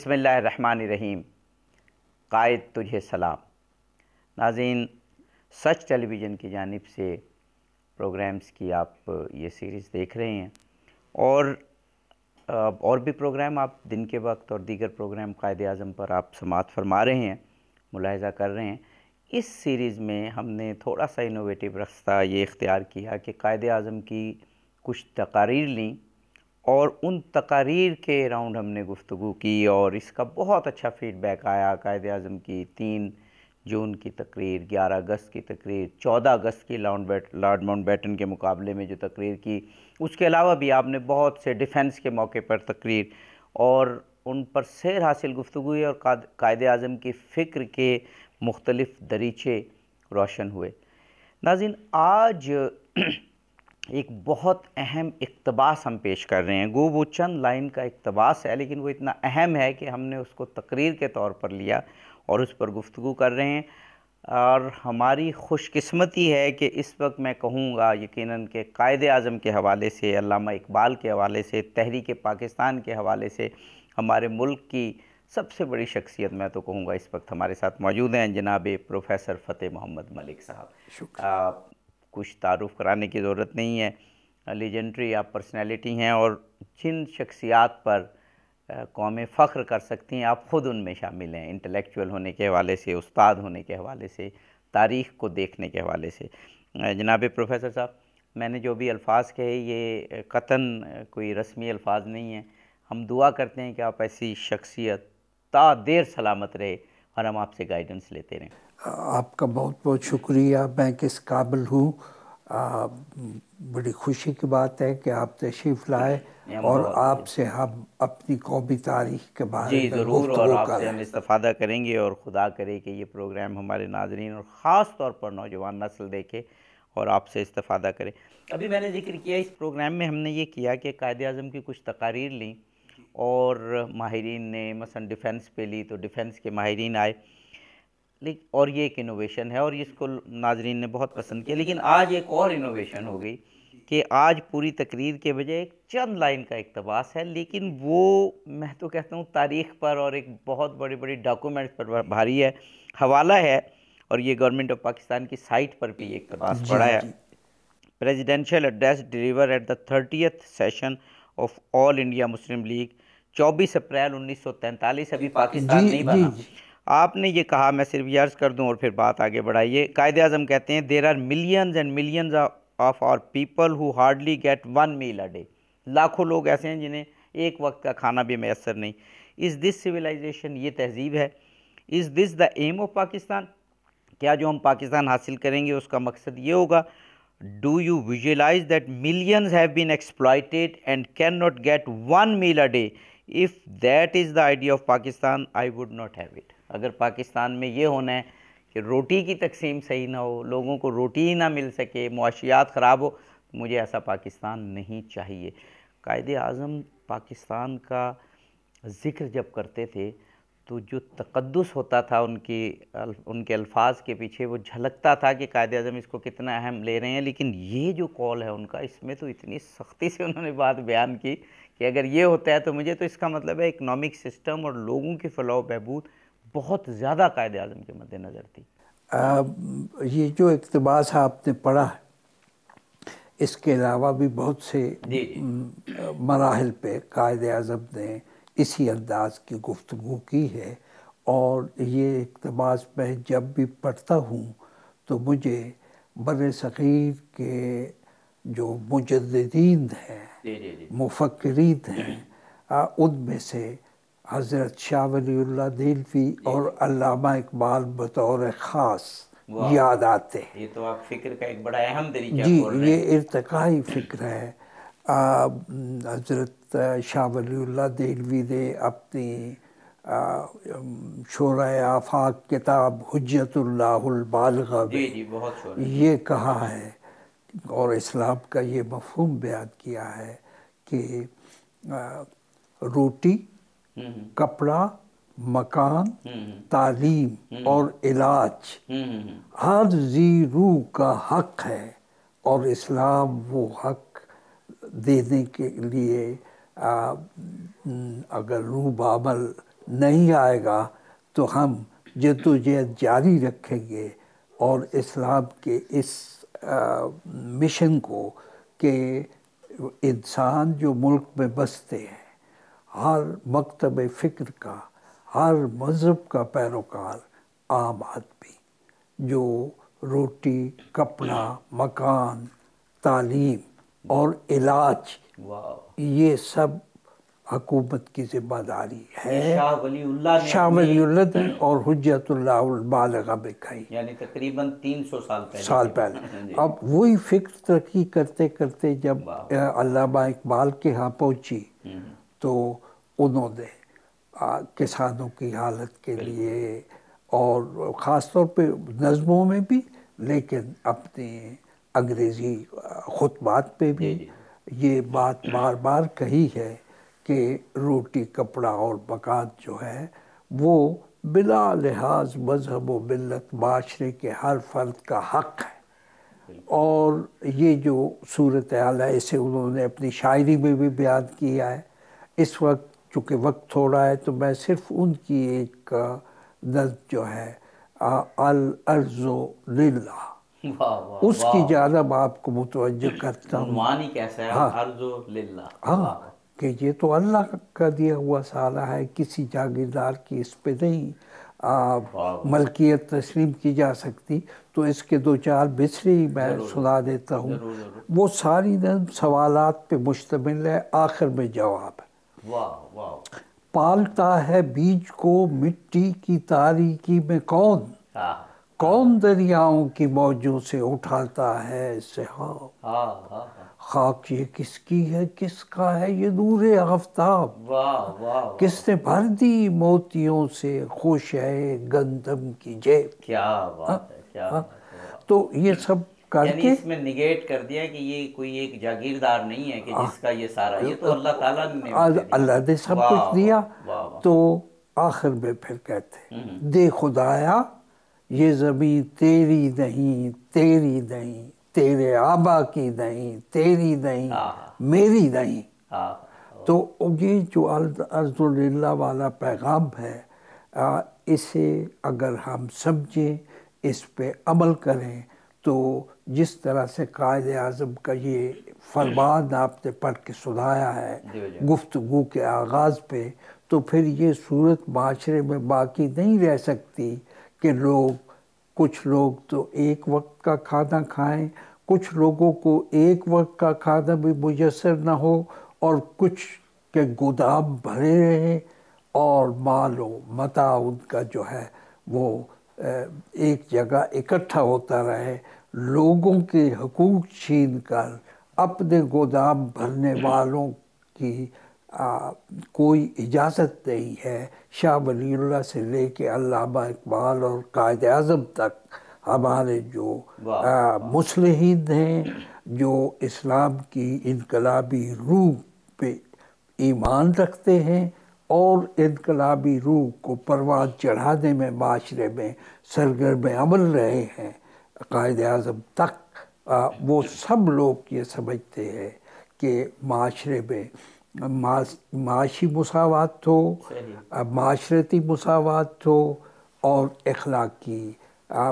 بسم اللہ الرحمن الرحیم۔ قائد تجھے سلام۔ ناظرین، سچ ٹیلی ویژن کی جانب سے پروگرامز کی آپ یہ سیریز دیکھ رہے ہیں اور بھی پروگرام آپ دن کے وقت اور دیگر پروگرام قائد اعظم پر آپ سماعت فرما رہے ہیں، ملاحظہ کر رہے ہیں۔ اس سیریز میں ہم نے تھوڑا سا انوویٹیو راستہ یہ اختیار کیا کہ قائد اعظم کی کچھ تقاریر لیں اور ان تقاریر کے راؤنڈ ہم نے گفتگو کی، اور اس کا بہت اچھا فیڈ بیک آیا۔ قائد اعظم کی 3 جون کی تقریر، 11 اگست کی تقریر، 14 اگست کی لارڈ ماؤنٹ بیٹن کے مقابلے میں جو تقریر کی، اس کے علاوہ بھی آپ نے بہت سے ڈیفنس کے موقع پر تقریر اور ان پر سیر حاصل گفتگو ہوئی، اور قائد اعظم کی فکر کے مختلف دریچے روشن ہوئے۔ ناظرین، آج ایک بہت اہم اقتباس ہم پیش کر رہے ہیں۔ گو وہ چند لائن کا اقتباس ہے، لیکن وہ اتنا اہم ہے کہ ہم نے اس کو تقریر کے طور پر لیا اور اس پر گفتگو کر رہے ہیں۔ اور ہماری خوش قسمتی ہے کہ اس وقت میں کہوں گا یقیناً کہ قائد اعظم کے حوالے سے، علامہ اقبال کے حوالے سے، تحریک پاکستان کے حوالے سے ہمارے ملک کی سب سے بڑی شخصیت میں تو کہوں گا اس وقت ہمارے ساتھ موجود ہیں جناب پروفیسر فتح محمد ملک صاحب۔ کچھ تعارف کرانے کی ضرورت نہیں ہے، لیجنڈری آپ پرسنالٹی ہیں، اور جن شخصیات پر قوم فخر کر سکتی ہیں آپ خود ان میں شامل ہیں، انٹلیکچول ہونے کے حوالے سے، استاد ہونے کے حوالے سے، تاریخ کو دیکھنے کے حوالے سے۔ جناب پروفیسر صاحب، میں نے جو بھی الفاظ کہے یہ قطعاً کوئی رسمی الفاظ نہیں ہیں، ہم دعا کرتے ہیں کہ آپ ایسی شخصیت تا دیر سلامت رہے اور ہم آپ سے گائیڈنس لیتے رہیں۔ آپ کا بہت بہت شکریہ، میں کس قابل ہوں۔ بڑی خوشی کی بات ہے کہ آپ تشریف لائے اور آپ سے ہم اپنی قومی تاریخ کے بارے میں ضرور، اور گفتگو آپ سے کریں۔ ہم استفادہ کریں گے، اور خدا کرے کہ یہ پروگرام ہمارے ناظرین اور خاص طور پر نوجوان نسل دیکھے اور آپ سے استفادہ کرے۔ ابھی میں نے ذکر کیا اس پروگرام میں ہم نے یہ کیا کہ قائد اعظم کی کچھ تقاریر لیں اور ماہرین نے مثلا ڈیفنس پہ لی تو ڈیفنس کے ماہرین آئے، اور یہ ایک انوویشن ہے اور اس کو ناظرین نے بہت پسند کیا۔ لیکن آج ایک اور انوویشن ہو گئی کہ آج پوری تقریر کے بجائے ایک چند لائن کا اقتباس ہے، لیکن وہ میں تو کہتا ہوں تاریخ پر اور ایک بہت بڑی بڑی ڈاکومنٹس پر بھاری ہے، حوالہ ہے، اور یہ گورنمنٹ آف پاکستان کی سائٹ پر بھی یہ اقتباس پڑا ہے۔ Presidential address deliver at the 30th session of all India Muslim League, 24 April 1943، ابھی پاکستان نہیں بنا۔ آپ نے یہ کہا، میں صرف یہ عرض کر دوں اور پھر بات آگے بڑھائیے۔ قائد اعظم کہتے ہیں there are millions and millions of our people who hardly get 1 meal a day, لاکھوں لوگ ایسے ہیں جنہیں ایک وقت کا کھانا بھی میسر نہیں۔ از دس سویلائزیشن، یہ تہذیب ہے؟ از دس دا ایم آف پاکستان، کیا جو ہم پاکستان حاصل کریں گے اس کا مقصد یہ ہوگا؟ Do you visualise that millions have been exploited and can not get 1 meal a day? If that is the idea of Pakistan I would not have it. اگر پاکستان میں یہ ہونا ہے کہ روٹی کی تقسیم صحیح نہ ہو، لوگوں کو روٹی ہی نہ مل سکے، معاشیات خراب ہو، مجھے ایسا پاکستان نہیں چاہیے۔ قائد اعظم پاکستان کا ذکر جب کرتے تھے تو جو تقدس ہوتا تھا ان کے الفاظ کے پیچھے، وہ جھلکتا تھا کہ قائد اعظم اس کو کتنا اہم لے رہے ہیں۔ لیکن یہ جو کال ہے ان کا، اس میں تو اتنی سختی سے انہوں نے بات بیان کی کہ اگر یہ ہوتا ہے تو مجھے تو اس کا مطلب ہے اکنامک سسٹم اور لوگوں کی فلاح و بہبود بہت زیادہ قائد اعظم کے مد نظر تھی۔ یہ جو اقتباس آپ نے پڑھا، اس کے علاوہ بھی بہت سے مراحل پہ قائد اعظم نے اسی انداز کی گفتگو کی ہے، اور یہ اقتباس میں جب بھی پڑھتا ہوں تو مجھے بر صغیر کے جو مجددین ہیں، مفکرین ہیں، ان میں سے حضرت شاہ ولی اللہ دہلوی اور علامہ اقبال بطور خاص یاد آتے ہیں۔ یہ تو آپ فکر کا ایک بڑا اہم دریچہ کھول رہے ہیں۔ یہ ارتقائی فکر ہے۔ حضرت شاہ ولی اللہ دہلوی نے اپنی شورۂ آفاق کتاب حجت اللہ البالغہ میں یہ کہا ہے، اور اسلام کا یہ مفہوم بیان کیا ہے کہ روٹی، کپڑا، مکان، تعلیم اور علاج ہر ذی روح کا حق ہے، اور اسلام وہ حق دینے کے لیے اگر روح بعمل نہیں آئے گا تو ہم جدوجہد جاری رکھیں گے اور اسلام کے اس مشن کو کہ انسان جو ملک میں بستے ہیں، ہر مکتب فکر کا، ہر مذہب کا پیروکار، عام آدمی جو روٹی، کپڑا، مکان، تعلیم اور علاج، یہ سب حکومت کی ذمہ داری ہے۔ شاہ ولی اللہ نے شاہ ولی اللہ نے اور حجت اللہ البالغہ میں کہی، یعنی تقریباً 300 سال پہلے۔ اب وہی فکر ترقی کرتے کرتے جب علامہ اقبال کے ہاں پہنچی تو انہوں نے کسانوں کی حالت کے لیے اور خاص طور پہ نظموں میں بھی، لیکن اپنے انگریزی خطبات پہ بھی یہ بات بار بار کہی ہے کہ روٹی، کپڑا اور مکان جو ہے وہ بلا لحاظ مذہب و ملت معاشرے کے ہر فرد کا حق ہے۔ اور یہ جو صورتحال ہے اسے انہوں نے اپنی شاعری میں بھی بیان کیا ہے۔ اس وقت چونکہ وقت تھوڑا ہے تو میں صرف ان کی ایک نظم جو ہے الارض للہ، اس کی جانب آپ کو متوجہ کرتا ہوں۔ عنوان ہی کیسا ہے، الارض للہ۔ ہاں، کہ یہ تو اللہ کا دیا ہوا سارا ہے، کسی جاگیردار کی اس پہ نہیں ملکیت تسلیم کی جا سکتی۔ تو اس کے دو چار مصرے ہی میں سنا دیتا ہوں۔ وہ ساری نظم سوالات پہ مشتمل ہے، آخر میں جواب ہے۔ پالتا ہے بیج کو مٹی کی تاریکی میں کون، کون دریاؤں کی موجوں سے اٹھاتا ہے سحاب، خاک یہ کس کی ہے، کس کا ہے یہ نور آفتاب، کس نے بھر دی موتیوں سے خوشے گندم کی جیب۔ کیا بات ہے، کیا بات ہے۔ تو یہ سب کر یعنی کے اس میں نگیٹ کر دیا کہ یہ کوئی ایک جاگیردار نہیں ہے کہ جس کا یہ سارا، یہ تو اللہ تعالیٰ نے اللہ نے سب کچھ دیا۔ تو آخر میں پھر کہتے ہیں دے خدایا یہ زمین تیری نہیں، تیری نہیں، تیرے آبا کی نہیں، تیری نہیں، میری نہیں۔ تو یہ جو الارض للہ والا پیغام ہے، اسے اگر ہم سمجھیں، اس پہ عمل کریں، تو جس طرح سے قائد اعظم کا یہ فرمان آپ نے پڑھ کے سنایا ہے گفتگو کے آغاز پہ، تو پھر یہ صورت معاشرے میں باقی نہیں رہ سکتی کہ کچھ لوگ تو ایک وقت کا کھانا کھائیں، کچھ لوگوں کو ایک وقت کا کھانا بھی میسر نہ ہو، اور کچھ کے گودام بھرے رہیں اور مال و متاع ان کا جو ہے وہ ایک جگہ اکٹھا ہوتا رہے۔ لوگوں کے حقوق چھین کر اپنے گودام بھرنے والوں کی کوئی اجازت نہیں ہے۔ شاہ ولی اللہ سے لے کے علامہ اقبال اور قائد اعظم تک ہمارے جو مصلحین ہیں، جو اسلام کی انقلابی روح پہ ایمان رکھتے ہیں اور انقلابی روح کو پروان چڑھانے میں معاشرے میں سرگرم عمل رہے ہیں، قائد اعظم تک، وہ سب لوگ یہ سمجھتے ہیں کہ معاشرے میں معاشی مساوات ہو، معاشرتی مساوات ہو، اور اخلاقی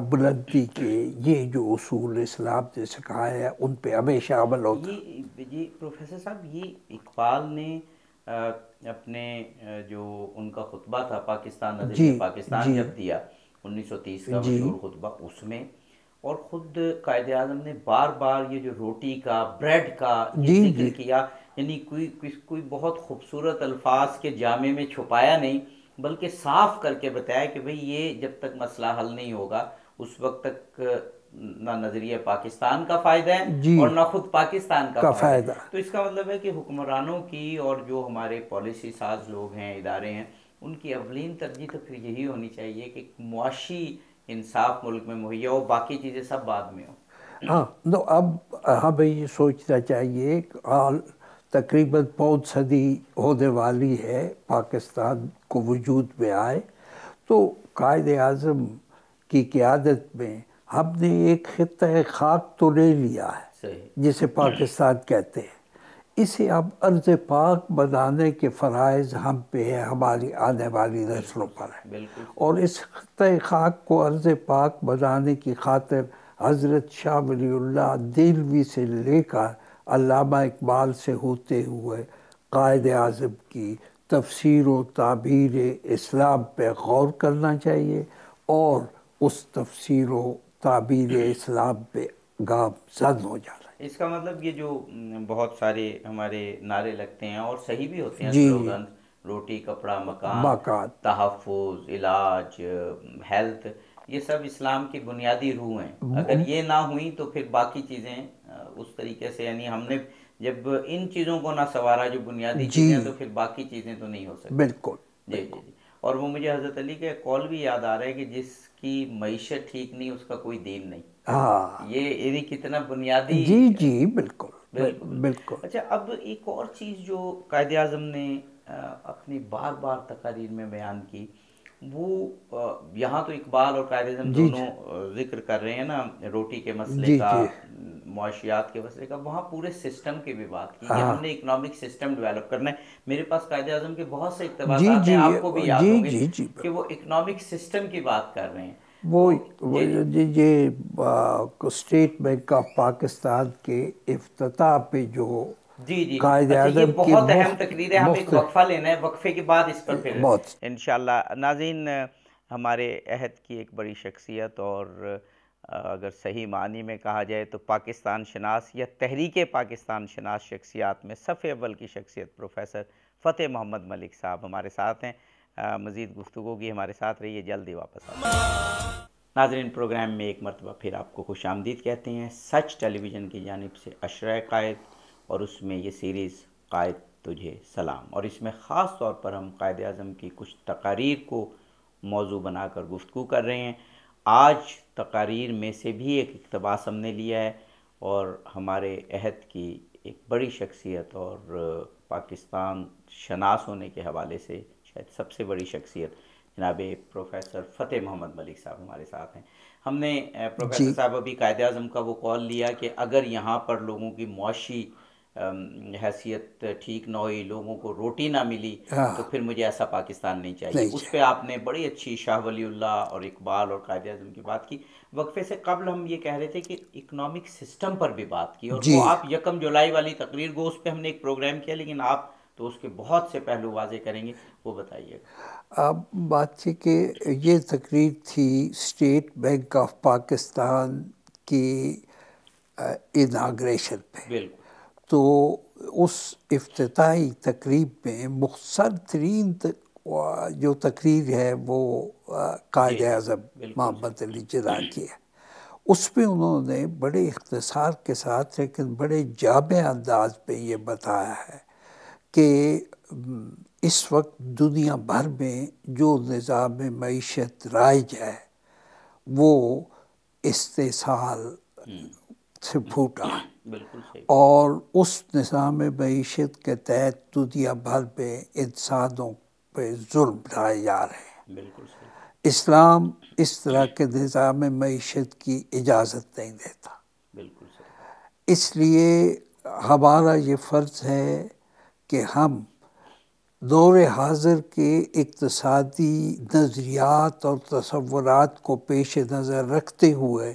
بلندی کے یہ جو اصول اسلام نے سکھائے ہیں ان پہ ہمیشہ عمل ہوتا ہے۔ یہ پروفیسر صاحب، یہ اقبال نے اپنے جو ان کا خطبہ تھا پاکستان نظریہ پاکستان جب دیا 1930 کا مشہور خطبہ، اس میں اور خود قائد اعظم نے بار بار یہ جو روٹی کا، بریڈ کا یہ ذکر کیا، یعنی کوئی بہت خوبصورت الفاظ کے جامع میں چھپایا نہیں، بلکہ صاف کر کے بتایا کہ بھئی یہ جب تک مسئلہ حل نہیں ہوگا اس وقت تک نہ نظریہ پاکستان کا فائدہ ہے اور نہ خود پاکستان کا فائدہ ہے۔ تو اس کا مطلب ہے کہ حکمرانوں کی اور جو ہمارے پالیسی ساز لوگ ہیں، ادارے ہیں، ان کی اولین ترجیح تو پھر یہی ہونی چاہیے کہ معاشی انصاف ملک میں مہیا ہو، باقی چیزیں سب بعد میں ہوں۔ ہاں، اب ہمیں یہ سوچنا چاہیے کہ تقریباً 5 صدی ہونے والی ہے پاکستان کو وجود میں آئے، تو قائد اعظم کی قیادت میں ہم نے ایک خطہ خاک تو لے لیا ہے جسے پاکستان کہتے ہیں۔ اسے اب ارض پاک بنانے کے فرائض ہم پہ ہے، ہماری آنے والی نسلوں پر ہے، اور اس خطہ خاک کو ارض پاک بنانے کی خاطر حضرت شاہ ولی اللہ دہلوی سے لے کر علامہ اقبال سے ہوتے ہوئے قائد اعظم کی تفسیر و تعبیر اسلام پہ غور کرنا چاہیے، اور اس تفسیر و تعبیر اسلام پہ گامزن ہو جانا۔ اس کا مطلب یہ جو بہت سارے ہمارے نعرے لگتے ہیں اور صحیح بھی ہوتے ہیں، جی سلوگن، روٹی کپڑا مکان، تحفظ، علاج، ہیلتھ، یہ سب اسلام کی بنیادی روح ہیں۔ اگر یہ نہ ہوئی تو پھر باقی چیزیں اس طریقے سے، یعنی ہم نے جب ان چیزوں کو نہ سنوارا جو بنیادی چیزیں ہیں، تو پھر باقی چیزیں تو نہیں ہو سکتی۔ بالکل جی جی جی۔ اور وہ مجھے حضرت علی کے قول بھی یاد آ رہا ہے کہ جس کی معیشت ٹھیک نہیں اس کا کوئی دین نہیں۔ ہاں، یہ کتنا بنیادی۔ جی جی بالکل بالکل بالکل۔ اچھا، اب ایک اور چیز جو قائد اعظم نے اپنی بار بار تقاریر میں بیان کی، وہ یہاں تو اقبال اور قائد اعظم دونوں ذکر کر رہے ہیں نا، روٹی کے مسئلے کا، معاشیات کے مسئلے کا، وہاں پورے سسٹم کی بھی بات کی کہ ہم نے اکنامک سسٹم ڈیولپ کرنا ہے۔ میرے پاس قائد اعظم کے بہت سے اقتباسات ہیں، آپ کو بھی یاد ہوں گے کہ وہ اکنامک سسٹم کی بات کر رہے ہیں۔ وہ یہ اسٹیٹ بینک آف پاکستان کے افتتاح پہ جو قائد اعظم یہ بہت اہم تقریر ہے، ہم ایک وقفہ لینا ہے، وقفے کے بعد اس پر پھر انشاءاللہ۔ ناظرین، ہمارے عہد کی ایک بڑی شخصیت، اور اگر صحیح معنی میں کہا جائے تو پاکستان شناس یا تحریک پاکستان شناس شخصیات میں صف اول کی شخصیت پروفیسر فتح محمد ملک صاحب ہمارے ساتھ ہیں۔ مزید گفتگو کی ہمارے ساتھ رہیے، جلدی واپس آتے ہیں۔ ناظرین، پروگرام میں ایک مرتبہ پھر آپ کو خوش آمدید کہتے ہیں، سچ ٹیلی ویژن کی جانب سے عشرہ قائد، اور اس میں یہ سیریز قائد تجھے سلام، اور اس میں خاص طور پر ہم قائد اعظم کی کچھ تقاریر کو موضوع بنا کر گفتگو کر رہے ہیں۔ آج تقاریر میں سے بھی ایک اقتباس ہم نے لیا ہے، اور ہمارے عہد کی ایک بڑی شخصیت اور پاکستان شناس ہونے کے حوالے سے شاید سب سے بڑی شخصیت جناب پروفیسر فتح محمد ملک صاحب ہمارے ساتھ ہیں۔ ہم نے پروفیسر صاحب ابھی قائد اعظم کا وہ قول لیا کہ اگر یہاں پر لوگوں کی معاشی حیثیت ٹھیک نہ ہوئی، لوگوں کو روٹی نہ ملی، تو پھر مجھے ایسا پاکستان نہیں چاہیے۔ اس پہ آپ نے بڑی اچھی شاہ ولی اللہ اور اقبال اور قائد اعظم کی بات کی۔ وقفے سے قبل ہم یہ کہہ رہے تھے کہ اکنامک سسٹم پر بھی بات کی، اور وہ آپ 1 جولائی والی تقریر کو، اس پہ ہم نے ایک پروگرام کیا، لیکن آپ تو اس کے بہت سے پہلو واضح کریں گے، وہ بتائیے گا۔ اب بات تھی کہ یہ تقریر تھی اسٹیٹ بینک آف پاکستان کی اناگریشن پہ۔ بالکل۔ تو اس افتتاحی تقریب میں مختصر ترین جو تقریر ہے وہ قائد اعظم محمد علی جناح کی ہے۔ اس میں انہوں نے بڑے اختصار کے ساتھ لیکن بڑے جامع انداز پہ یہ بتایا ہے کہ اس وقت دنیا بھر میں جو نظام معیشت رائج ہے وہ استحصال سے پھوٹا ہے، اور اس نظام معیشت کے تحت دنیا بھر میں انسانوں پہ ظلم ڈھائے جا رہے ہیں۔ بالکل صحیح۔ اسلام اس طرح کے نظام معیشت کی اجازت نہیں دیتا۔ بالکل صحیح۔ اس لیے ہمارا یہ فرض ہے کہ ہم دور حاضر کے اقتصادی نظریات اور تصورات کو پیش نظر رکھتے ہوئے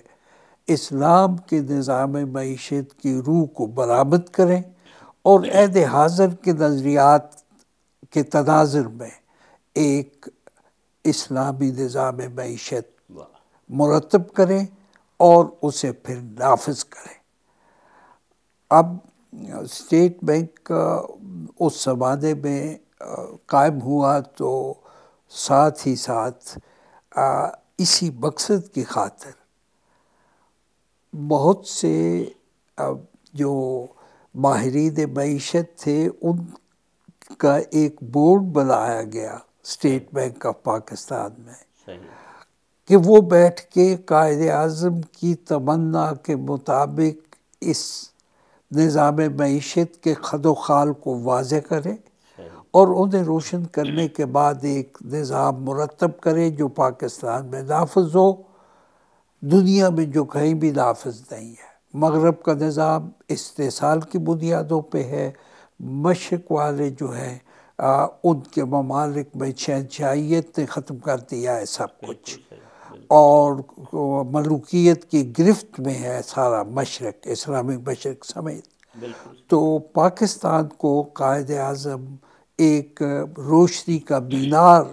اسلام کے نظام معیشت کی روح کو برآمد کریں، اور عہد حاضر کے نظریات کے تناظر میں ایک اسلامی نظام معیشت مرتب کریں اور اسے پھر نافذ کریں۔ اب اسٹیٹ بینک اس زمانے میں قائم ہوا تو ساتھ ہی ساتھ اسی مقصد کی خاطر بہت سے جو ماہرین معیشت تھے ان کا ایک بورڈ بنایا گیا اسٹیٹ بینک آف پاکستان میں، کہ وہ بیٹھ کے قائد اعظم کی تمنا کے مطابق اس نظام معیشت کے خد و خال کو واضح کرے اور انہیں روشن کرنے کے بعد ایک نظام مرتب کرے جو پاکستان میں نافذ ہو، دنیا میں جو کہیں بھی نافذ نہیں ہے۔ مغرب کا نظام استحصال کی بنیادوں پہ ہے، مشرق والے جو ہیں ان کے ممالک میں شہنشاہیت نے ختم کر دیا ہے سب کچھ، اور ملوکیت کی گرفت میں ہے سارا مشرق، اسلامی مشرق سمیت۔ تو پاکستان کو قائد اعظم ایک روشنی کا مینار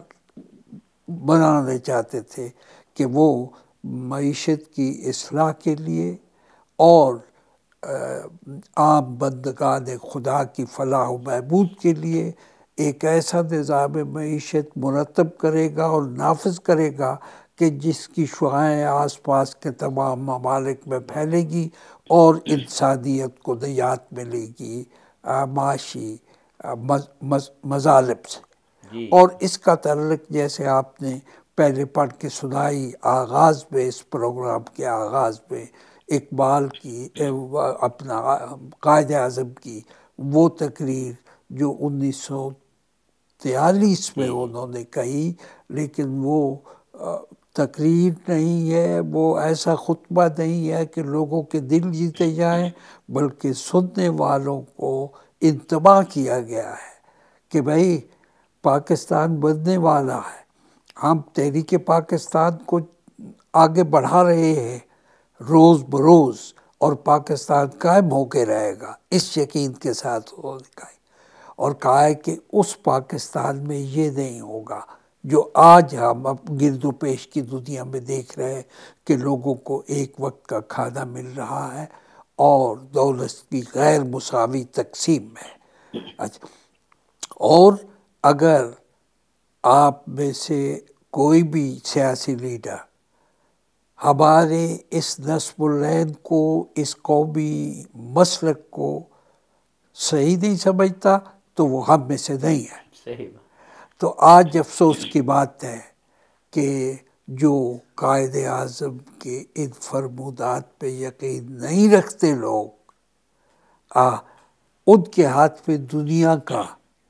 بنانا چاہتے تھے کہ وہ معیشت کی اصلاح کے لیے اور عام بندگان خدا کی فلاح و بہبود کے لیے ایک ایسا نظام معیشت مرتب کرے گا اور نافذ کرے گا کہ جس کی شعاعیں آس پاس کے تمام ممالک میں پھیلے گی اور انسانیت کو نجات ملے گی معاشی مظالم سے۔ اور اس کا تعلق جیسے آپ نے پہلے پڑھ کے سنائی آغاز میں، اس پروگرام کے آغاز میں، اقبال کی اپنا قائد اعظم کی وہ تقریر جو 1943 میں انہوں نے کہی، لیکن وہ تقریر نہیں ہے، وہ ایسا خطبہ نہیں ہے کہ لوگوں کے دل جیتے جائیں، بلکہ سننے والوں کو انتباہ کیا گیا ہے کہ بھائی پاکستان بننے والا ہے، ہم تحریک پاکستان کو آگے بڑھا رہے ہیں روز بروز، اور پاکستان قائم ہو کے رہے گا، اس یقین کے ساتھ انہوں نے کہا، اور کہا ہے کہ اس پاکستان میں یہ نہیں ہوگا جو آج ہم گرد و پیش کی دنیا میں دیکھ رہے ہیں کہ لوگوں کو ایک وقت کا کھانا مل رہا ہے اور دولت کی غیر مساوی تقسیم ہے۔ اچھا، اور اگر آپ میں سے کوئی بھی سیاسی لیڈر ہمارے اس نصب العین کو، اس قومی مسلک کو صحیح نہیں سمجھتا تو وہ ہم میں سے نہیں ہے۔ صحیح۔ تو آج افسوس کی بات ہے کہ جو قائد اعظم کے ان فرمودات پہ یقین نہیں رکھتے لوگ، ان کے ہاتھ میں دنیا کا،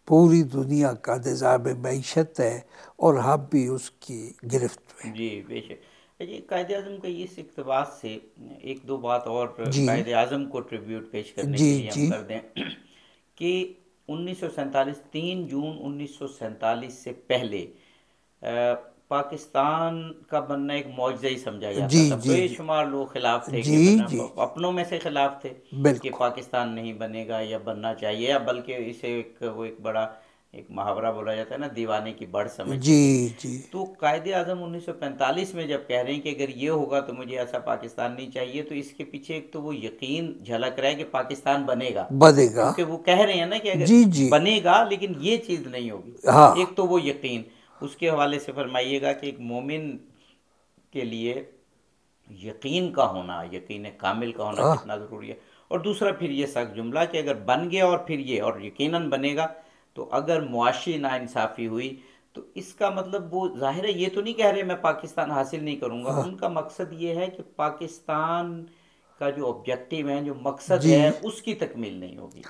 پوری دنیا کا نظام معیشت ہے اور ہم بھی اس کی گرفت میں۔ جی بے شک۔ جی قائد اعظم کا اس اقتباس سے ایک دو بات اور قائد اعظم کو ٹریبیوٹ پیش کرنے کے لیے ہم کر دیں کہ 1947 3 جون 1947 سے پہلے پاکستان کا بننا ایک معجزہ ہی سمجھا جاتا تھا۔ بے شمار لوگ خلاف تھے، کہ اپنوں میں سے خلاف تھے کہ پاکستان نہیں بنے گا یا بننا چاہیے، یا بلکہ اسے وہ ایک بڑا ایک محاورہ بولا جاتا ہے نا، دیوانے کی بڑھ سمجھتے تھے۔ تو قائد اعظم 1945 میں جب کہہ رہے ہیں کہ اگر یہ ہوگا تو مجھے ایسا پاکستان نہیں چاہیے، تو اس کے پیچھے ایک تو وہ یقین جھلک رہا ہے کہ پاکستان بنے گا، کیونکہ وہ کہہ رہے ہیں نا کہ اگر بنے گا لیکن یہ چیز نہیں ہوگی، ایک تو وہ یقین۔ اس کے حوالے سے فرمائیے گا کہ ایک مومن کے لیے یقین کا ہونا، یقین کامل کا ہونا کتنا ضروری ہے، اور دوسرا پھر یہ سخت جملہ کہ اگر بن گیا اور پھر یہ اور یقیناً بنے گا، تو اگر معاشی ناانصافی ہوئی تو اس کا مطلب وہ ظاہر ہے یہ تو نہیں کہہ رہے میں پاکستان حاصل نہیں کروں گا، ان کا مقصد یہ ہے کہ پاکستان کا جو آبجیکٹیو ہے، جو مقصد ہے، اس کی تکمیل نہیں ہوگی۔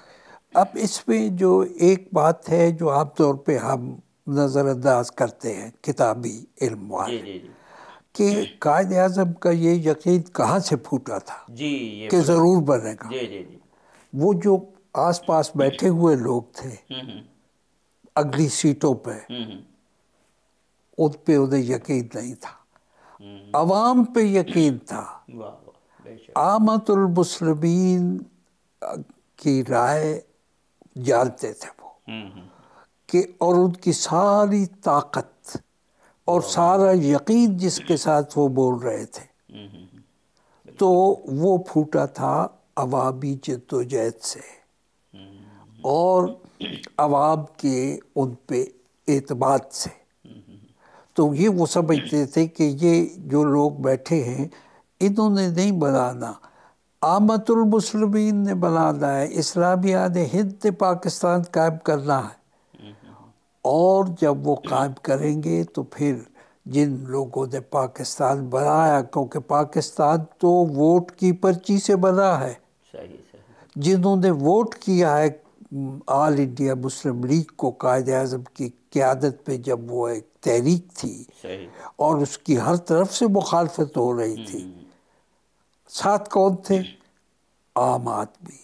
اب اس میں جو ایک بات ہے جو عام طور پہ ہم نظر انداز کرتے ہیں کتابی علم والے، کہ قائد اعظم کا یہ یقین کہاں سے پھوٹا تھا کہ ضرور بنے گا۔ وہ جو آس پاس بیٹھے ہوئے لوگ تھے اگلی سیٹوں پہ، ان پہ انہیں یقین نہیں تھا، عوام پہ یقین تھا۔ عامۃ المسلمین کی رائے جانتے تھے وہ، کہ اور ان کی ساری طاقت اور سارا یقین جس کے ساتھ وہ بول رہے تھے، تو وہ پھوٹا تھا عوامی جدوجہد سے اور عوام کے ان پہ اعتماد سے۔ تو یہ وہ سمجھتے تھے کہ یہ جو لوگ بیٹھے ہیں انہوں نے نہیں بنانا، عامۃ المسلمین نے بنانا ہے، اسلامیہ نے ہند نے پاکستان قائم کرنا ہے، اور جب وہ قائم کریں گے تو پھر جن لوگوں نے پاکستان بنایا، کیونکہ پاکستان تو ووٹ کی پرچی سے بنا ہے، جنہوں نے ووٹ کیا ہے آل انڈیا مسلم لیگ کو قائد اعظم کی قیادت پہ، جب وہ ایک تحریک تھی اور اس کی ہر طرف سے مخالفت ہو رہی تھی، ساتھ کون تھے؟ عام آدمی،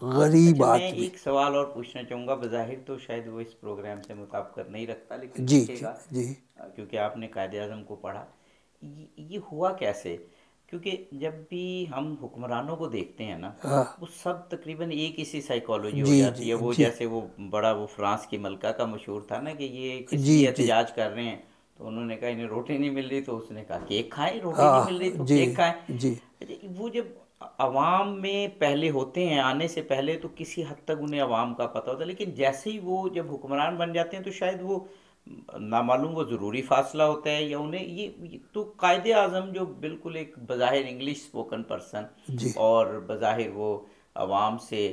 غریب میں آدمی. ایک سوال اور پوچھنا چاہوں گا، بظاہر تو شاید وہ اس پروگرام سے مطابقت نہیں رکھتا، لیکن جی رکھے جی گا جی. کیونکہ آپ نے قائد اعظم کو پڑھا. یہ ہوا کیسے؟ کیونکہ جب بھی ہم حکمرانوں کو دیکھتے ہیں نا، ہاں. وہ سب تقریباً ایک ہی سی سائیکالوجی ہو جی جاتی جی ہے. وہ جی جیسے وہ بڑا وہ فرانس کی ملکہ کا مشہور تھا نا کہ یہ کس جی لیے جی. احتجاج کر رہے ہیں، تو انہوں نے کہا انہیں روٹی نہیں مل رہی، تو اس نے کہا کیک کھائیں، روٹی نہیں ہاں. مل رہی تو جی کیک کھائیں. جی وہ جب عوام میں پہلے ہوتے ہیں، آنے سے پہلے تو کسی حد تک انہیں عوام کا پتہ ہوتا ہے، لیکن جیسے ہی وہ جب حکمران بن جاتے ہیں تو شاید وہ نامعلوم وہ ضروری فاصلہ ہوتا ہے، یا انہیں یہ تو قائد اعظم جو بالکل ایک بظاہر انگلش اسپوکن پرسن جی اور بظاہر وہ عوام سے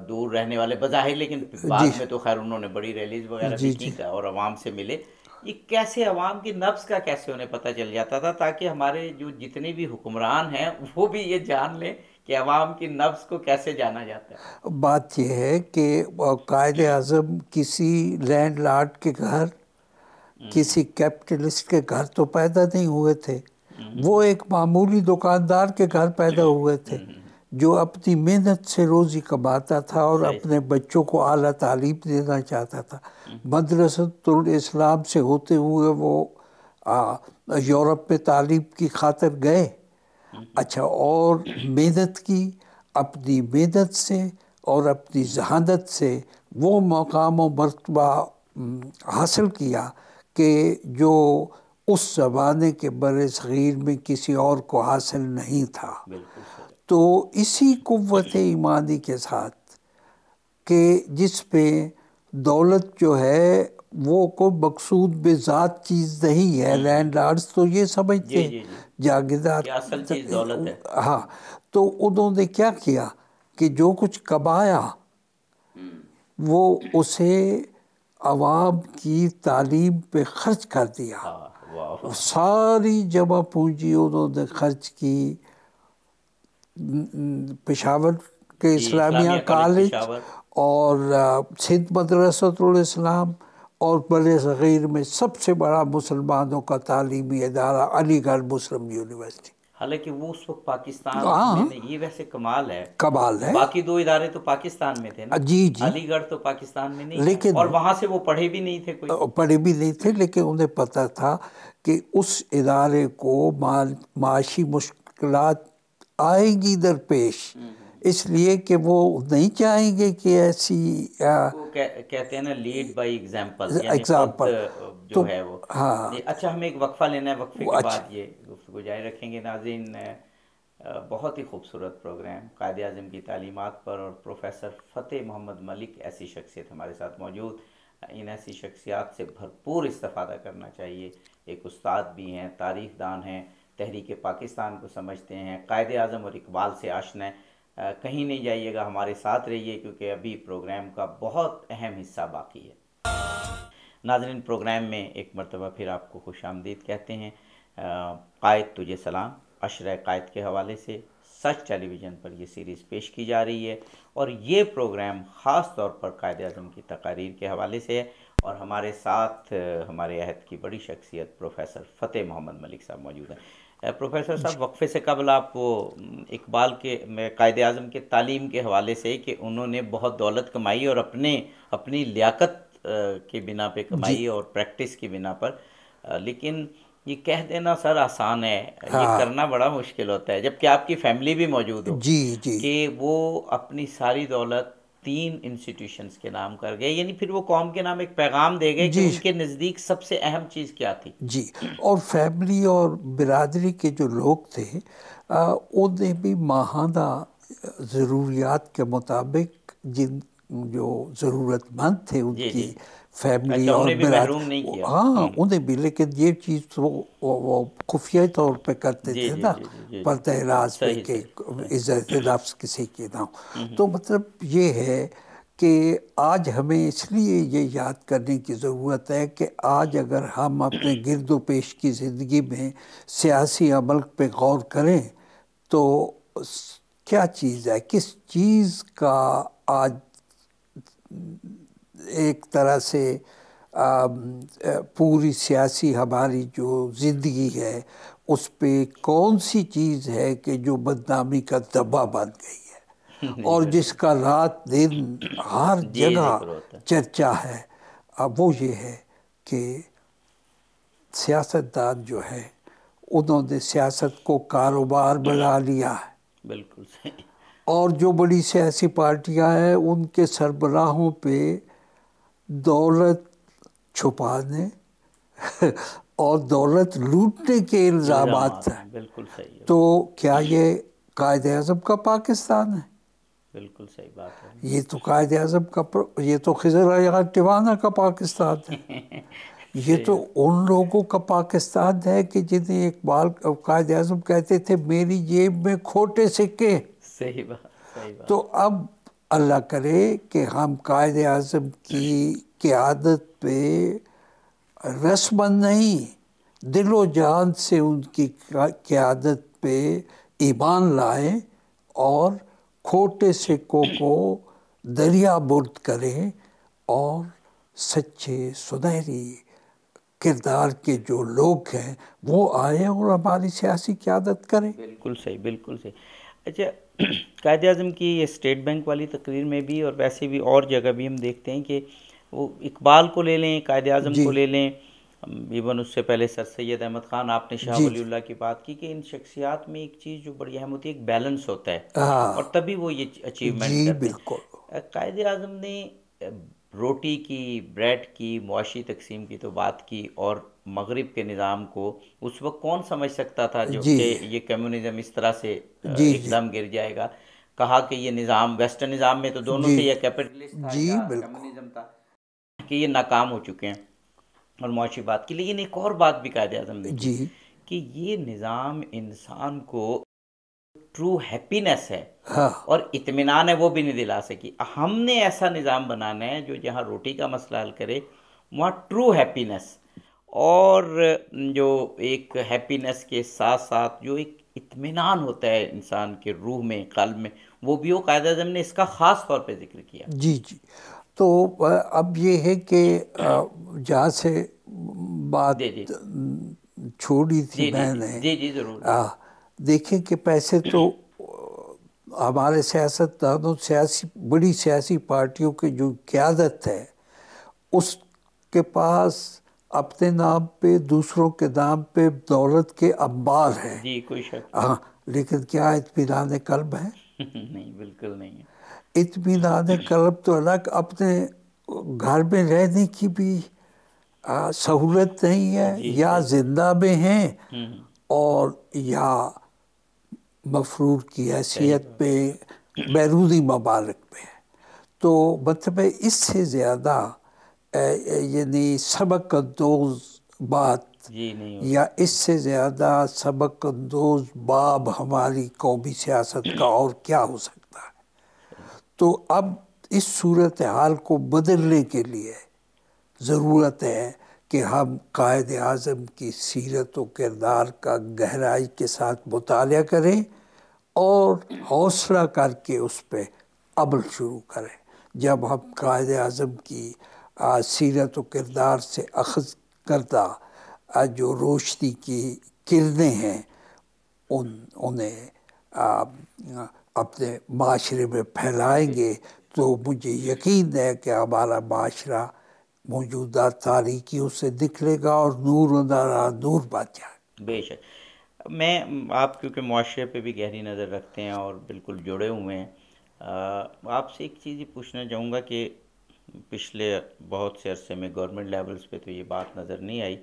دور رہنے والے بظاہر، لیکن جی بعد میں تو خیر انہوں نے بڑی ریلیز وغیرہ بھی جی کی جی. اور عوام سے ملے. یہ کیسے عوام کی نبض کا کیسے انہیں پتہ چل جاتا تھا، تاکہ ہمارے جو جتنے بھی حکمران ہیں وہ بھی یہ جان لیں کہ عوام کی نبض کو کیسے جانا جاتا ہے؟ بات یہ ہے کہ قائد اعظم کسی لینڈ لارڈ کے گھر، کسی کیپٹلسٹ کے گھر تو پیدا نہیں ہوئے تھے. وہ ایک معمولی دکاندار کے گھر پیدا ہوئے تھے جو اپنی محنت سے روزی کماتا تھا اور صحیح اپنے بچوں کو اعلیٰ تعلیم دینا چاہتا تھا. مدرسۃ الاسلام سے ہوتے ہوئے وہ یورپ میں تعلیم کی خاطر گئے. اچھا، اور محنت کی، اپنی محنت سے اور اپنی ذہانت سے وہ مقام و مرتبہ حاصل کیا کہ جو اس زمانے کے بر صغیر میں کسی اور کو حاصل نہیں تھا. بالکل صحیح. تو اسی قوت ایمانی کے ساتھ کہ جس پہ دولت جو ہے وہ کوئی مقصود بے ذات چیز نہیں ہے. لینڈ لارڈز تو یہ سمجھتے جی ہیں جی جی جاگیردار. کہ اصل چیز دولت ہے. ہاں، تو انہوں نے کیا کیا کہ جو کچھ کمایا وہ اسے عوام کی تعلیم پہ خرچ کر دیا. واہ. ساری جمع پونجی انہوں نے خرچ کی پشاور کے جی، اسلامیہ کالج پشاور. اور سندھ مدرسۃ الاسلام، اور بر صغیر میں سب سے بڑا مسلمانوں کا تعلیمی ادارہ علی گڑھ مسلم یونیورسٹی. حالانکہ وہ اس وقت پاکستان میں ہاں، نہیں، یہ ویسے کمال ہے. کمال ہے. باقی دو ادارے تو پاکستان میں تھے نا، جی جی. علی گڑھ تو پاکستان میں نہیں تھا، لیکن اور وہاں سے وہ پڑھے بھی نہیں تھے کوئی. پڑھے بھی نہیں تھے، لیکن انہیں پتہ تھا کہ اس ادارے کو معاشی مشکلات آئیں گی درپیش، اس لیے کہ وہ نہیں چاہیں گے کہ ایسی وہ کہتے ہیں نا لیڈ بائی ایگزامپل، یعنی خود ایگزامپل. تو جو ہے وہ. ہاں. اچھا، ہمیں ایک وقفہ لینا ہے، وقفے کے اچھا. بعد یہ گفتگو جاری رکھیں گے. ناظرین، بہت ہی خوبصورت پروگرام قائد اعظم کی تعلیمات پر، اور پروفیسر فتح محمد ملک ایسی شخصیت ہمارے ساتھ موجود. ان ایسی شخصیات سے بھرپور استفادہ کرنا چاہیے. ایک استاد بھی ہیں، تاریخ دان ہیں، تحریک پاکستان کو سمجھتے ہیں، قائد اعظم اور اقبال سے آشنا ہے. کہیں نہیں جائیے گا، ہمارے ساتھ رہیے، کیونکہ ابھی پروگرام کا بہت اہم حصہ باقی ہے. ناظرین، پروگرام میں ایک مرتبہ پھر آپ کو خوش آمدید کہتے ہیں. قائد تجھے سلام عشرہ قائد کے حوالے سے سچ ٹیلی ویژن پر یہ سیریز پیش کی جا رہی ہے، اور یہ پروگرام خاص طور پر قائد اعظم کی تقاریر کے حوالے سے ہے. اور ہمارے ساتھ ہمارے عہد کی بڑی شخصیت پروفیسر فتح محمد ملک صاحب موجود ہیں. پروفیسر صاحب، وقفے سے قبل آپ وہ اقبال کے قائد اعظم کے تعلیم کے حوالے سے کہ انہوں نے بہت دولت کمائی اور اپنی لیاقت کی بنا پہ کمائی اور پریکٹس کی بنا پر، لیکن یہ کہہ دینا سر آسان ہے، یہ ہاں. کرنا بڑا مشکل ہوتا ہے، جبکہ آپ کی فیملی بھی موجود ہو جی جی. کہ وہ اپنی ساری دولت 3 انسٹیٹیوشنز کے نام کر گئے. یعنی پھر وہ قوم کے نام ایک پیغام دے گئے کہ جی ان کے نزدیک سب سے اہم چیز کیا تھی. جی. اور فیملی اور برادری کے جو لوگ تھے انہیں بھی ماہانہ ضروریات کے مطابق جو ضرورت مند تھے ان کی فیملی اچھا، اور انہیں بھی محروم نہیں کیا. ہاں انہیں بھی، لیکن یہ چیز تو وہ خفیہ طور پہ کرتے جی تھے جی نا، جی جی جی پردہ راز پہ، صحیح کہ صحیح. عزت نفس کسی کی نہ ہو. تو مطلب یہ ہے کہ آج ہمیں اس لیے یہ یاد کرنے کی ضرورت ہے کہ آج اگر ہم اپنے گرد و پیش کی زندگی میں سیاسی عمل پہ غور کریں تو کیا چیز ہے، کس چیز کا آج ایک طرح سے پوری سیاسی ہماری جو زندگی ہے اس پہ کون سی چیز ہے کہ جو بدنامی کا دبا بن گئی ہے. اور جس کا رات دن ہر جگہ چرچا ہے، اب وہ یہ ہے کہ سیاستدان جو ہے انہوں نے سیاست کو کاروبار بنا لیا ہے، بالکل صحیح، اور جو بڑی سیاسی پارٹیاں ہیں ان کے سربراہوں پہ دولت چھپانے اور دولت لوٹنے کے الزامات ہیں۔ بالکل صحیح ہے، تو کیا یہ قائد اعظم کا پاکستان ہے؟ بالکل صحیح بات ہے، یہ تو قائد اعظم کا یہ تو خضر عیاض ٹیوانہ کا پاکستان ہے۔ یہ تو ان لوگوں کا پاکستان ہے کہ جنہیں اقبال قائد اعظم کہتے تھے میری جیب میں کھوٹے سکے۔ صحیح بات، صحیح بات۔ تو اب اللہ کرے کہ ہم قائد اعظم کی قیادت پہ رسماً نہیں، دل و جان سے ان کی قیادت پہ ایمان لائیں اور کھوٹے سکوں کو دریا برد کریں، اور سچے سنہری کردار کے جو لوگ ہیں وہ آئیں اور ہماری سیاسی قیادت کریں۔ بالکل صحیح، بالکل صحیح۔ اچھا، قائد اعظم کی یہ اسٹیٹ بینک والی تقریر میں بھی اور ویسے بھی اور جگہ بھی ہم دیکھتے ہیں کہ وہ اقبال کو لے لیں، قائد اعظم کو لے لیں، ایون اس سے پہلے سر سید احمد خان، آپ نے شاہ ولی اللہ کی بات کی کہ ان شخصیات میں ایک چیز جو بڑی اہم ہوتی ہے، ایک بیلنس ہوتا ہے، اور تبھی وہ یہ اچیومنٹ کرتے ہیں۔ قائد اعظم نے روٹی کی، بریڈ کی، معاشی تقسیم کی تو بات کی، اور مغرب کے نظام کو اس وقت کون سمجھ سکتا تھا جو کہ یہ کمیونزم اس طرح سے ایک دم گر جائے گا۔ کہا کہ یہ نظام ویسٹرن نظام میں تو دونوں تھے، یا کیپٹلسٹ تھا یا کمیونزم تھا، کہ یہ ناکام ہو چکے ہیں اور معاشی بات کی۔ لیکن ایک اور بات بھی قائد اعظم نے کی کہ یہ نظام انسان کو ٹرو ہیپینس ہے اور اطمینان ہے وہ بھی نہیں دلا سکی۔ ہم نے ایسا نظام بنانا ہے جو جہاں روٹی کا مسئلہ حل کرے وہاں ٹرو ہیپینس، اور جو ایک ہیپینس کے ساتھ ساتھ جو ایک اطمینان ہوتا ہے انسان کے روح میں، قلب میں، وہ بھی قائد اعظم نے اس کا خاص طور پہ ذکر کیا۔ جی جی، تو اب یہ ہے کہ جہاں سے بات چھوڑی تھی میں نے، جی ضرور، دیکھیں کہ پیسے تو ہمارے سیاستدانوں، بڑی سیاسی پارٹیوں کی جو قیادت ہے اس کے پاس اپنے نام پہ، دوسروں کے نام پہ دولت کے انبار ہیں، جی کوئی شک لیکن کیا اطمینان قلب ہے؟ نہیں، بالکل نہیں ہے۔ اطمینان قلب تو الگ، اپنے گھر میں رہنے کی بھی سہولت نہیں ہے، یا زندہ میں ہیں اور یا مفرور کی حیثیت پہ بیرونی ممالک میں ہے۔ تو مطلب اس سے زیادہ یعنی سبق اندوز بات یا اس سے زیادہ سبق اندوز باب ہماری قومی سیاست کا اور کیا ہو سکتا ہے؟ تو اب اس صورتحال کو بدلنے کے لیے ضرورت ہے کہ ہم قائد اعظم کی سیرت و کردار کا گہرائی کے ساتھ مطالعہ کریں اور حوصلہ کر کے اس پہ عمل شروع کریں۔ جب ہم قائد اعظم کی سیرت و کردار سے اخذ کردہ جو روشنی کی کرنیں ہیں انہیں اپنے معاشرے میں پھیلائیں گے تو مجھے یقین ہے کہ ہمارا معاشرہ موجودہ تاریکیوں سے نکلے گا اور نور و نور بن جائے گا۔ بے شک، میں آپ کیونکہ معاشرے پہ بھی گہری نظر رکھتے ہیں اور بالکل جڑے ہوئے ہیں، آپ سے ایک چیز یہ پوچھنا چاہوں گا کہ پچھلے بہت سے عرصے میں گورنمنٹ لیولز پہ تو یہ بات نظر نہیں آئی،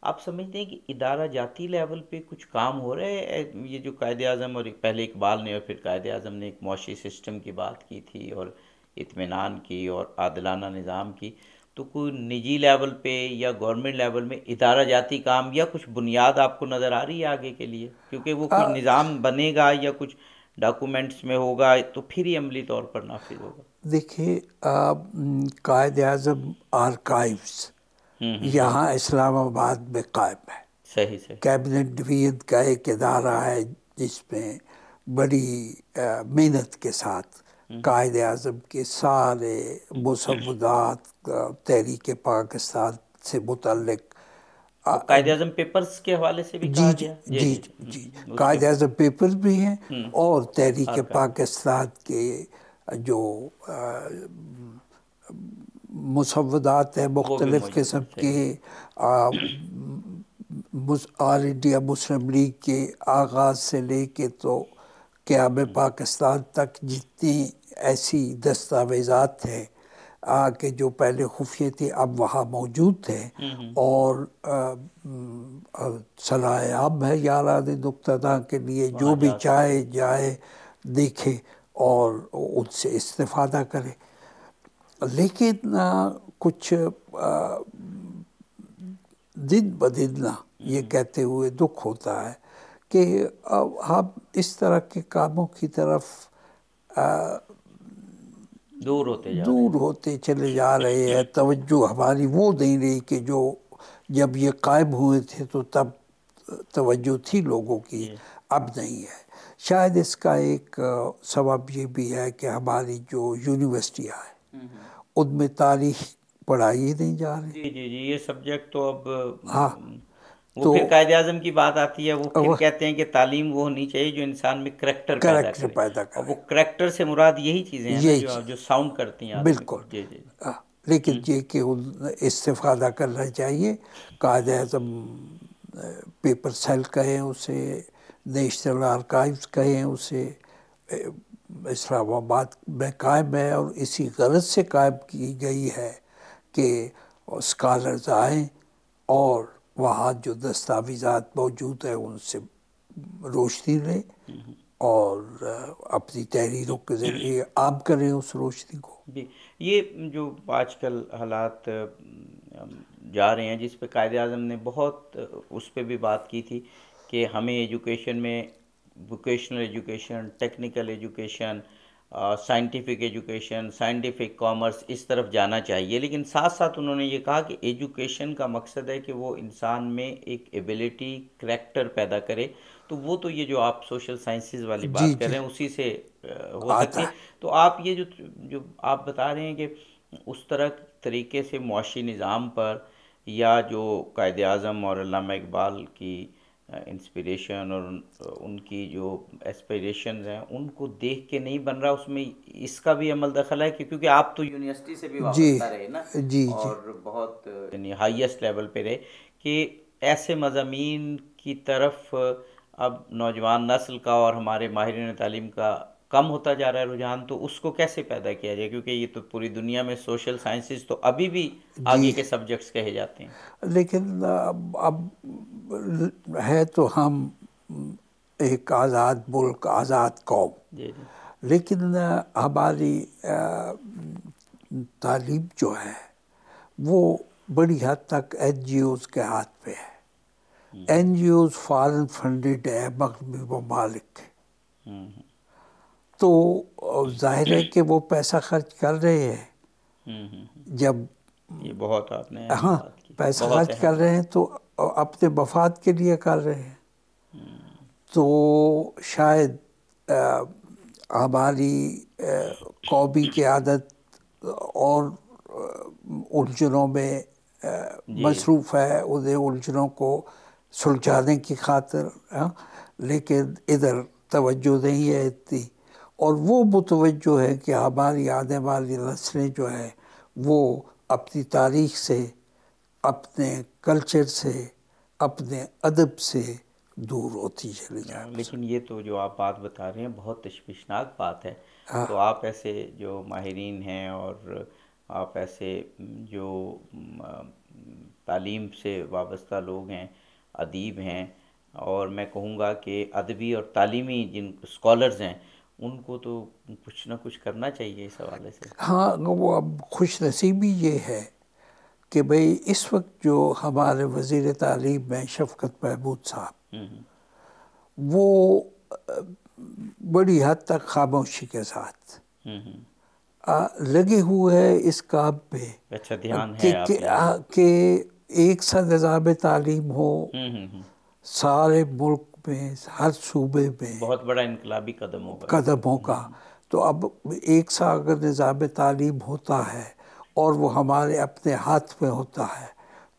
آپ سمجھتے ہیں کہ ادارہ جاتی لیول پہ کچھ کام ہو رہا ہے؟ یہ جو قائد اعظم اور پہلے اقبال نے اور پھر قائد اعظم نے ایک معاشی سسٹم کی بات کی تھی اور اطمینان کی اور عادلانہ نظام کی، تو کوئی نجی لیول پہ یا گورنمنٹ لیول میں ادارہ جاتی کام یا کچھ بنیاد آپ کو نظر آ رہی ہے آگے کے لیے؟ کیونکہ وہ کوئی نظام بنے گا یا کچھ ڈاکومنٹس میں ہوگا تو پھر ہی عملی طور پر نافذ ہوگا۔ دیکھیے، قائد اعظم آرکائیوز یہاں اسلام آباد میں قائم ہے، صحیح کیبنٹ ڈویژن کا ایک ادارہ ہے جس میں بڑی محنت کے ساتھ قائد اعظم کے سارے مسودات تحریک پاکستان سے متعلق قائد اعظم پیپرز کے حوالے سے بھی جی کہا جی گیا؟ جی جی قائد اعظم پیپر بھی ہیں اور تحریک اور پاکستان کے جو مسودات ہیں مختلف موجود قسم ہیں، کے، آل انڈیا مسلم لیگ کے آغاز سے لے کے تو قیام پاکستان تک جتنی ایسی دستاویزات ہیں کہ جو پہلے خفیہ تھے اب وہاں موجود تھے، اور صلاح عام ہے یاران نقطہ کے لیے جو بھی چاہے جائے دیکھے اور ان سے استفادہ کرے۔ لیکن کچھ دن بدن یہ کہتے ہوئے دکھ ہوتا ہے کہ ہم اس طرح کے کاموں کی طرف دور ہوتے چلے جا رہے ہیں، توجہ ہماری وہ نہیں رہی کہ جو جب یہ قائم ہوئے تھے تو تب توجہ تھی لوگوں کی، اب نہیں ہے۔ شاید اس کا ایک سبب یہ بھی ہے کہ ہماری جو یونیورسٹیاں ہیں ان میں تاریخ پڑھائی نہیں جا رہی۔ جی جی جی، یہ سبجیکٹ تو اب ہاں، وہ پھر قائد اعظم کی بات آتی ہے، وہ پھر کہتے ہیں کہ تعلیم وہ ہونی چاہیے جو انسان میں کریکٹر پیدا کرے، اور وہ کریکٹر سے مراد یہی چیزیں ہیں نا جو ساؤنڈ کرتی ہیں آدمی کو۔ جی جی، لیکن یہ کہ استفادہ کرنا چاہیے۔ قائد اعظم پیپر سیل کہیں اسے، نیشنل آرکائیوز کہیں اسے، اسلام آباد میں قائم ہے اور اسی غرض سے قائم کی گئی ہے کہ اسکالرز آئیں اور وہاں جو دستاویزات موجود ہیں ان سے روشنی لیں اور اپنی تحریروں کے ذریعے عام کریں اس روشنی کو۔ جی، یہ جو آج کل حالات جا رہے ہیں جس پہ قائد اعظم نے بہت اس پہ بھی بات کی تھی کہ ہمیں ایجوکیشن میں vocational education, technical education, scientific education, scientific commerce, اس طرف جانا چاہیے، لیکن ساتھ ساتھ انہوں نے یہ کہا کہ ایجوکیشن کا مقصد ہے کہ وہ انسان میں ایک ایبیلٹی، کریکٹر پیدا کرے، تو وہ تو یہ جو آپ سوشل سائنسز والی بات کر رہے ہیں اسی سے ہو سکتی ہے۔ تو آپ یہ جو آپ بتا رہے ہیں کہ اس طرح طریقے سے معاشی نظام پر، یا جو قائد اعظم اور علامہ اقبال کی انسپریشن اور ان کی جو ایسپیریشنز ہیں ان کو دیکھ کے نہیں بن رہا، اس میں اس کا بھی عمل دخل ہے کیونکہ آپ تو یونیورسٹی سے بھی وابستہ رہے نا، اور بہت یعنی ہائیسٹ لیول پہ رہے، کہ ایسے مضامین کی طرف اب نوجوان نسل کا اور ہمارے ماہرین تعلیم کا کم ہوتا جا رہا ہے رجحان، تو اس کو کیسے پیدا کیا جائے؟ کیونکہ یہ تو پوری دنیا میں سوشل سائنسز تو ابھی بھی آگے کے سبجیکٹس کہے جاتے ہیں، لیکن اب ہے تو ہم ایک آزاد ملک، آزاد قوم، لیکن ہماری تعلیم جو ہے وہ بڑی حد تک این جی اوز کے ہاتھ پہ ہے۔ N G Os foreign funded ہے مغربی ممالک، تو ظاہر ہے کہ وہ پیسہ خرچ کر رہے ہیں۔ جب یہ بہت آپ نے پیسہ خرچ کر رہے ہیں تو اپنے مفاد کے لیے کر رہے ہیں، تو شاید ہماری قومی قیادت اور الجھنوں میں مصروف ہے، انہیں الجھنوں کو سلجھانے کی خاطر، لیکن ادھر توجہ نہیں ہے اتنی، اور وہ متوجہ ہے کہ ہماری آنے والی نسلیں جو ہے وہ اپنی تاریخ سے، اپنے کلچر سے، اپنے ادب سے دور ہوتی چلی جائے۔ لیکن یہ تو جو آپ بات بتا رہے ہیں بہت تشویشناک بات ہے، تو آپ ایسے جو ماہرین ہیں اور آپ ایسے جو تعلیم سے وابستہ لوگ ہیں، ادیب ہیں، اور میں کہوں گا کہ ادبی اور تعلیمی جن اسکالرز ہیں ان کو تو کچھ نہ کچھ کرنا چاہیے اس حوالے سے۔ ہاں، وہ اب خوش نصیبی یہ ہے کہ بھئی اس وقت جو ہمارے وزیر تعلیم ہیں شفقت محمود صاحب، وہ بڑی حد تک خاموشی کے ساتھ لگے ہوئے ہیں اس کام پہ، اچھا دھیان ہے کہ ایک سا نظام تعلیم ہو سارے ملک میں، ہر صوبے میں، بہت بڑا انقلابی قدم ہوگا۔ تو اب ایک سا اگر نظام تعلیم ہوتا ہے اور وہ ہمارے اپنے ہاتھ میں ہوتا ہے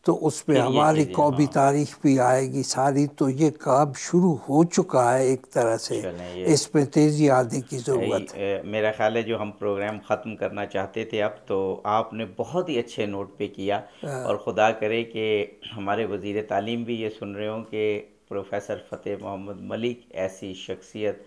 تو اس میں ہماری قومی تاریخ بھی آئے گی ساری. تو یہ کام شروع ہو چکا ہے ایک طرح سے, اس میں تیزی آنے کی ضرورت ہے. میرا خیال ہے جو ہم پروگرام ختم کرنا چاہتے تھے اب, تو آپ نے بہت ہی اچھے نوٹ پہ کیا, اور خدا کرے کہ ہمارے وزیر تعلیم بھی یہ سن رہے ہوں کہ پروفیسر فتح محمد ملک ایسی شخصیت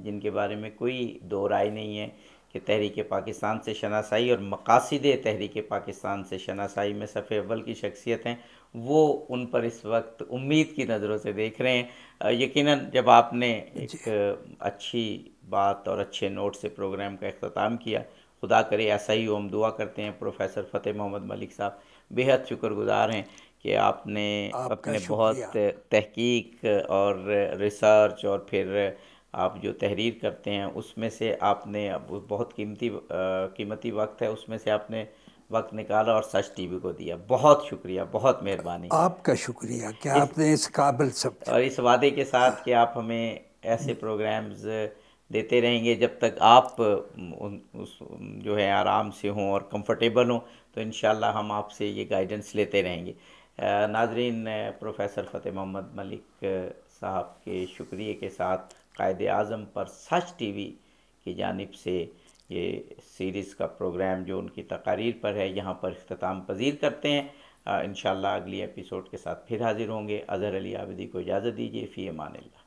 جن کے بارے میں کوئی دو رائے نہیں ہے کہ تحریک پاکستان سے شناسائی اور مقاصد تحریک پاکستان سے شناسائی میں صف اول کی شخصیت ہیں, وہ ان پر اس وقت امید کی نظروں سے دیکھ رہے ہیں. یقیناً جب آپ نے ایک اچھی بات اور اچھے نوٹ سے پروگرام کا اختتام کیا, خدا کرے ایسا ہی ہم دعا کرتے ہیں. پروفیسر فتح محمد ملک صاحب بےحد شکر گزار ہیں کہ آپ نے اپنے بہت تحقیق اور ریسرچ اور پھر آپ جو تحریر کرتے ہیں اس میں سے آپ نے بہت قیمتی وقت ہے, اس میں سے آپ نے وقت نکالا اور سچ ٹی وی کو دیا. بہت شکریہ, بہت مہربانی. آپ کا شکریہ کہ آپ نے اس قابل سمجھا, اور اس وعدے کے ساتھ کہ آپ ہمیں ایسے پروگرامز دیتے رہیں گے جب تک آپ جو ہے آرام سے ہوں اور کمفرٹیبل ہوں, تو انشاءاللہ ہم آپ سے یہ گائیڈنس لیتے رہیں گے. ناظرین, پروفیسر فتح محمد ملک صاحب کے شکریہ کے ساتھ قائد اعظم پر سچ ٹی وی کی جانب سے یہ سیریز کا پروگرام جو ان کی تقاریر پر ہے یہاں پر اختتام پذیر کرتے ہیں. انشاءاللہ اگلی ایپیسوڈ کے ساتھ پھر حاضر ہوں گے. اظہر علی عابدی کو اجازت دیجیے. فی امان اللہ.